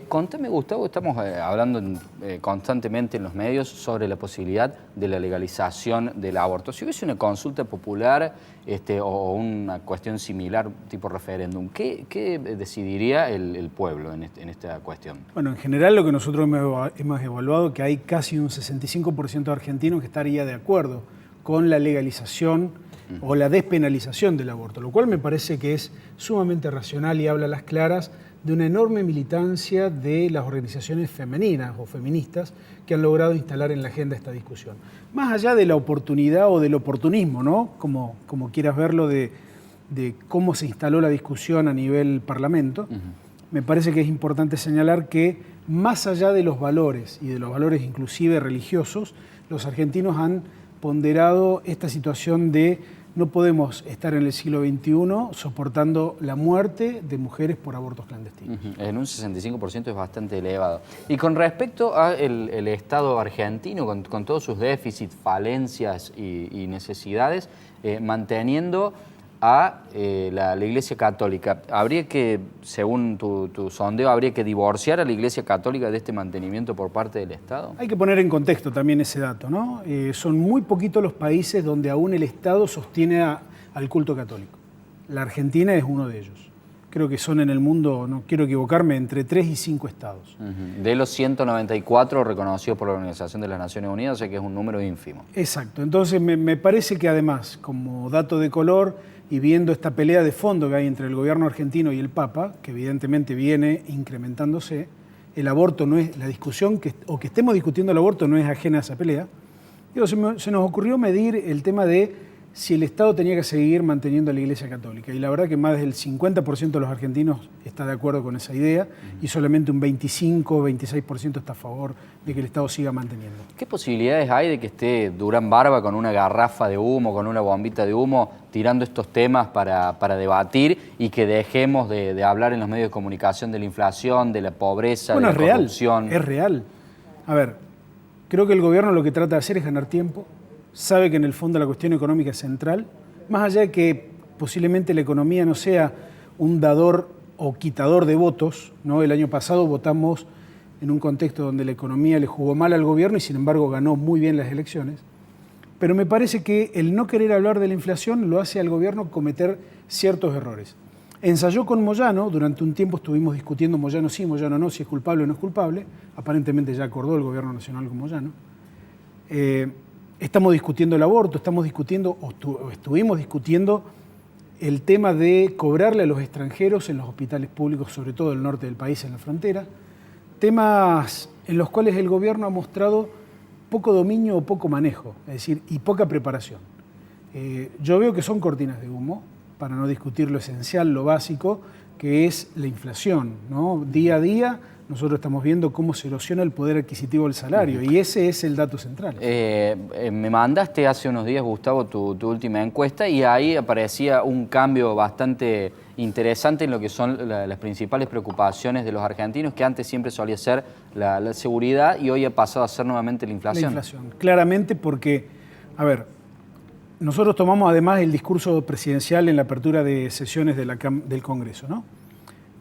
Contame, Gustavo, estamos hablando constantemente en los medios sobre la posibilidad de la legalización del aborto. Si hubiese una consulta popular o una cuestión similar, tipo referéndum, ¿qué decidiría el pueblo en esta cuestión? Bueno, en general lo que nosotros hemos evaluado es que hay casi un 65% de argentinos que estaría de acuerdo con la legalización o la despenalización del aborto, lo cual me parece que es sumamente racional y habla a las claras de una enorme militancia de las organizaciones femeninas o feministas que han logrado instalar en la agenda esta discusión. Más allá de la oportunidad o del oportunismo, ¿no? Como quieras verlo, de cómo se instaló la discusión a nivel parlamento, me parece que es importante señalar que más allá de los valores y de los valores inclusive religiosos, los argentinos han ponderado esta situación de no podemos estar en el siglo XXI soportando la muerte de mujeres por abortos clandestinos. En un 65% es bastante elevado. Y con respecto al Estado argentino, con todos sus déficits, falencias y necesidades, manteniendo a la Iglesia Católica, ¿habría que, según tu sondeo, habría que divorciar a la Iglesia Católica de este mantenimiento por parte del Estado? Hay que poner en contexto también ese dato, ¿no? Son muy poquitos los países donde aún el Estado sostiene al culto católico. La Argentina es uno de ellos. Creo que son en el mundo, no quiero equivocarme, entre 3 y 5 estados. De los 194 reconocidos por la Organización de las Naciones Unidas, o sea que es un número ínfimo. Exacto. Entonces me parece que además, como dato de color, y viendo esta pelea de fondo que hay entre el gobierno argentino y el Papa, que evidentemente viene incrementándose, el aborto no es, la discusión, que estemos discutiendo el aborto no es ajena a esa pelea. Digo, se nos ocurrió medir el tema de si el Estado tenía que seguir manteniendo a la Iglesia Católica. Y la verdad que más del 50% de los argentinos está de acuerdo con esa idea y solamente un 25 o 26% está a favor de que el Estado siga manteniendo. ¿Qué posibilidades hay de que esté Durán Barba con una garrafa de humo, con una bombita de humo, tirando estos temas para debatir y que dejemos de hablar en los medios de comunicación de la inflación, de la pobreza, de la corrupción? Es real. A ver, creo que el gobierno lo que trata de hacer es ganar tiempo. Sabe que en el fondo la cuestión económica es central, más allá de que posiblemente la economía no sea un dador o quitador de votos, ¿no? El año pasado votamos en un contexto donde la economía le jugó mal al gobierno y sin embargo ganó muy bien las elecciones. Pero me parece que el no querer hablar de la inflación lo hace al gobierno cometer ciertos errores. Ensayó con Moyano, durante un tiempo estuvimos discutiendo Moyano sí, Moyano no, si es culpable o no es culpable, aparentemente ya acordó el gobierno nacional con Moyano. Estamos discutiendo el aborto, estuvimos discutiendo el tema de cobrarle a los extranjeros en los hospitales públicos, sobre todo del norte del país, en la frontera. Temas en los cuales el gobierno ha mostrado poco dominio o poco manejo, es decir, y poca preparación. Yo veo que son cortinas de humo, para no discutir lo esencial, lo básico, que es la inflación, ¿no? Día a día nosotros estamos viendo cómo se erosiona el poder adquisitivo del salario y ese es el dato central. Me mandaste hace unos días, Gustavo, tu última encuesta y ahí aparecía un cambio bastante interesante en lo que son las principales preocupaciones de los argentinos, que antes siempre solía ser la seguridad y hoy ha pasado a ser nuevamente la inflación. La inflación, claramente porque, a ver, nosotros tomamos además el discurso presidencial en la apertura de sesiones del Congreso, ¿no?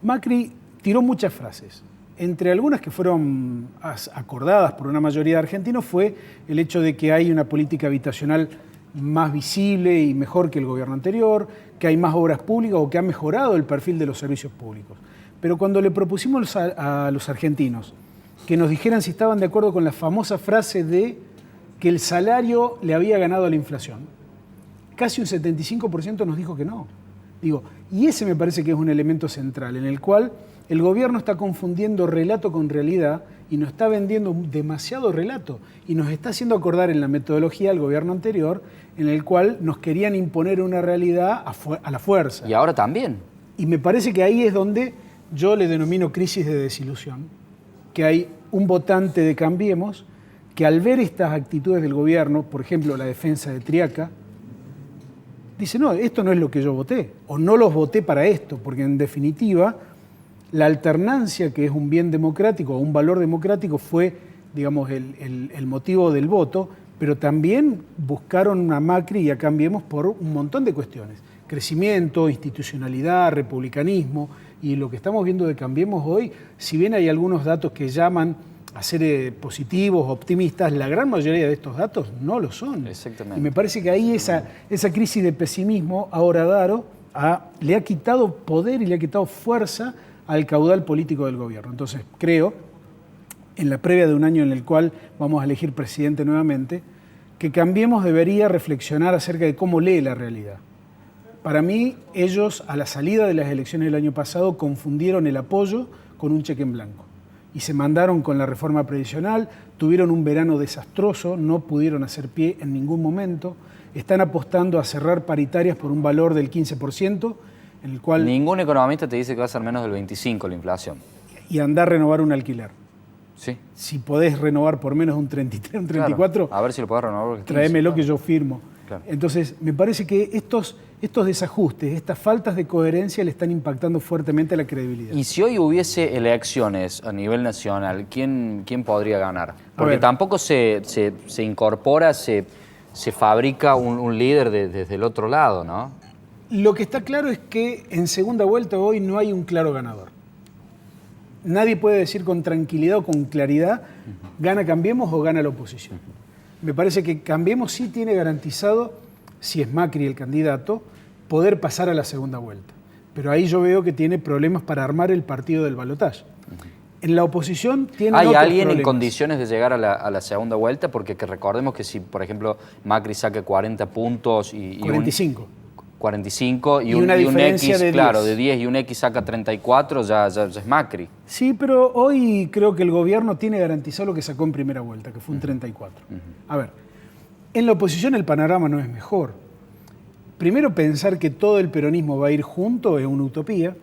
Macri tiró muchas frases. Entre algunas que fueron acordadas por una mayoría de argentinos fue el hecho de que hay una política habitacional más visible y mejor que el gobierno anterior, que hay más obras públicas o que ha mejorado el perfil de los servicios públicos. Pero cuando le propusimos a los argentinos que nos dijeran si estaban de acuerdo con la famosa frase de que el salario le había ganado a la inflación, casi un 75% nos dijo que no. Y ese me parece que es un elemento central en el cual el gobierno está confundiendo relato con realidad y nos está vendiendo demasiado relato y nos está haciendo acordar en la metodología del gobierno anterior en el cual nos querían imponer una realidad a la fuerza. Y ahora también. Y me parece que ahí es donde yo le denomino crisis de desilusión, que hay un votante de Cambiemos que al ver estas actitudes del gobierno, por ejemplo la defensa de Triaca, dice, no, esto no es lo que yo voté, o no los voté para esto, porque en definitiva la alternancia, que es un bien democrático o un valor democrático, fue, digamos, el motivo del voto, pero también buscaron a Macri y a Cambiemos por un montón de cuestiones, crecimiento, institucionalidad, republicanismo, y lo que estamos viendo de Cambiemos hoy, si bien hay algunos datos que llaman a ser positivos, optimistas, la gran mayoría de estos datos no lo son. Exactamente. Y me parece que ahí esa crisis de pesimismo a Horadaro le ha quitado poder y le ha quitado fuerza al caudal político del gobierno. Entonces, creo, en la previa de un año en el cual vamos a elegir presidente nuevamente, que Cambiemos debería reflexionar acerca de cómo lee la realidad. Para mí, ellos, a la salida de las elecciones del año pasado, confundieron el apoyo con un cheque en blanco. Y se mandaron con la reforma previsional, tuvieron un verano desastroso, no pudieron hacer pie en ningún momento, están apostando a cerrar paritarias por un valor del 15%, en el cual... Ningún economista te dice que va a ser menos del 25% la inflación. Y andar a renovar un alquiler. Sí. Si podés renovar por menos de un 33, un 34, claro. A ver si lo podés renovar. Por el 15, tráemelo, claro, que yo firmo. Claro. Entonces, me parece que estos desajustes, estas faltas de coherencia le están impactando fuertemente a la credibilidad. Y si hoy hubiese elecciones a nivel nacional, ¿quién podría ganar? Porque tampoco se incorpora, se fabrica un líder desde el otro lado, ¿no? Lo que está claro es que en segunda vuelta hoy no hay un claro ganador. Nadie puede decir con tranquilidad o con claridad, gana Cambiemos o gana la oposición. Me parece que Cambiemos sí tiene garantizado, si es Macri el candidato, poder pasar a la segunda vuelta. Pero ahí yo veo que tiene problemas para armar el partido del balotaje. En la oposición tiene ¿Hay otros alguien problemas. en condiciones de llegar a la segunda vuelta? Porque recordemos que si, por ejemplo, Macri saca 40 puntos y 45. 45 y una un diferencia X, de 10. claro, de 10 y un X saca 34, ya es Macri. Sí, pero hoy creo que el gobierno tiene garantizado lo que sacó en primera vuelta, que fue un 34. A ver, en la oposición el panorama no es mejor. Primero, pensar que todo el peronismo va a ir junto es una utopía.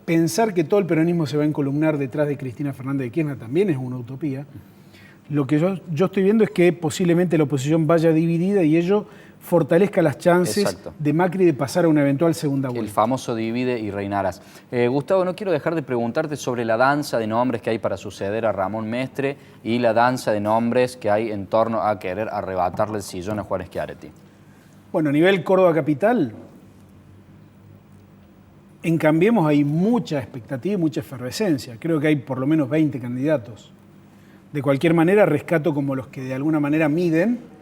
Pensar que todo el peronismo se va a encolumnar detrás de Cristina Fernández de Kirchner también es una utopía. Lo que yo estoy viendo es que posiblemente la oposición vaya dividida y ello fortalezca las chances de Macri de pasar a una eventual segunda vuelta. El famoso divide y reinarás. Gustavo, no quiero dejar de preguntarte sobre la danza de nombres que hay para suceder a Ramón Mestre y la danza de nombres que hay en torno a querer arrebatarle el sillón a Juan Schiaretti. Bueno, a nivel Córdoba Capital, en Cambiemos hay mucha expectativa y mucha efervescencia. Creo que hay por lo menos 20 candidatos. De cualquier manera, rescato como los que de alguna manera miden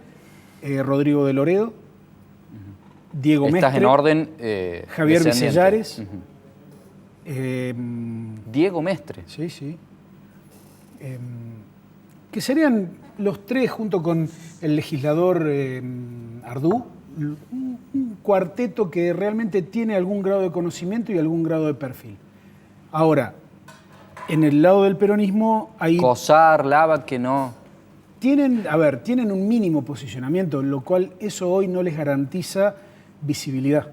Rodrigo de Loredo, Diego Mestre. ¿Estás en orden Javier Vicellares. Diego Mestre. Sí, sí. Que serían los tres junto con el legislador Ardú, un cuarteto que realmente tiene algún grado de conocimiento y algún grado de perfil. Ahora, en el lado del peronismo hay... Cosar, Lava, que no... Tienen un mínimo posicionamiento, lo cual eso hoy no les garantiza visibilidad.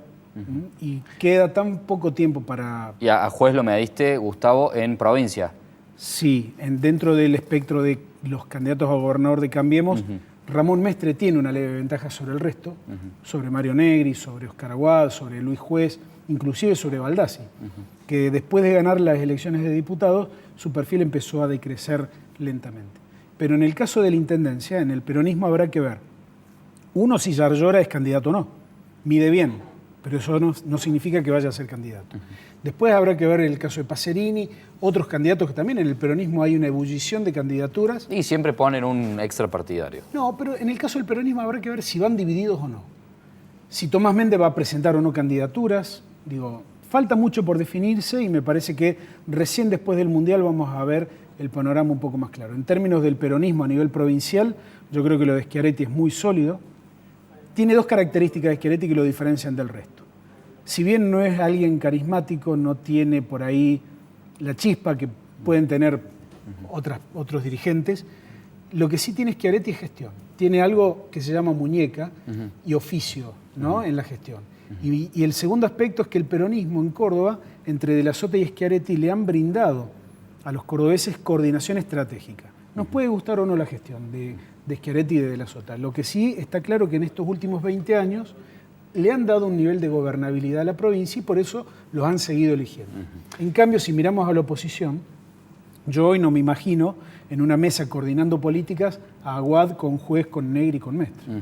Y queda tan poco tiempo para... Y a juez lo mediste, Gustavo, en provincia. Sí, dentro del espectro de los candidatos a gobernador de Cambiemos, Ramón Mestre tiene una leve ventaja sobre el resto, sobre Mario Negri, sobre Oscar Aguad, sobre Luis Juez, inclusive sobre Baldassi, que después de ganar las elecciones de diputados, su perfil empezó a decrecer lentamente. Pero en el caso de la intendencia, en el peronismo habrá que ver, uno, si Yarlora es candidato o no, mide bien, pero eso no significa que vaya a ser candidato. Después habrá que ver el caso de Pacerini, otros candidatos que también en el peronismo hay una ebullición de candidaturas. Y siempre ponen un extra partidario. No, pero en el caso del peronismo habrá que ver si van divididos o no. Si Tomás Méndez va a presentar o no candidaturas, falta mucho por definirse y me parece que recién después del Mundial vamos a ver el panorama un poco más claro. En términos del peronismo a nivel provincial, yo creo que lo de Schiaretti es muy sólido. Tiene dos características de Schiaretti que lo diferencian del resto. Si bien no es alguien carismático, no tiene por ahí la chispa que pueden tener otros dirigentes, lo que sí tiene Schiaretti es gestión. Tiene algo que se llama muñeca y oficio, ¿no? En la gestión. Y el segundo aspecto es que el peronismo en Córdoba, entre De la Sota y Schiaretti, le han brindado a los cordobeses coordinación estratégica. Nos puede gustar o no la gestión de Schiaretti y de la Sota. Lo que sí está claro que en estos últimos 20 años le han dado un nivel de gobernabilidad a la provincia y por eso los han seguido eligiendo. En cambio, si miramos a la oposición, yo hoy no me imagino en una mesa coordinando políticas a Aguad con Juez, con Negri y con Mestre.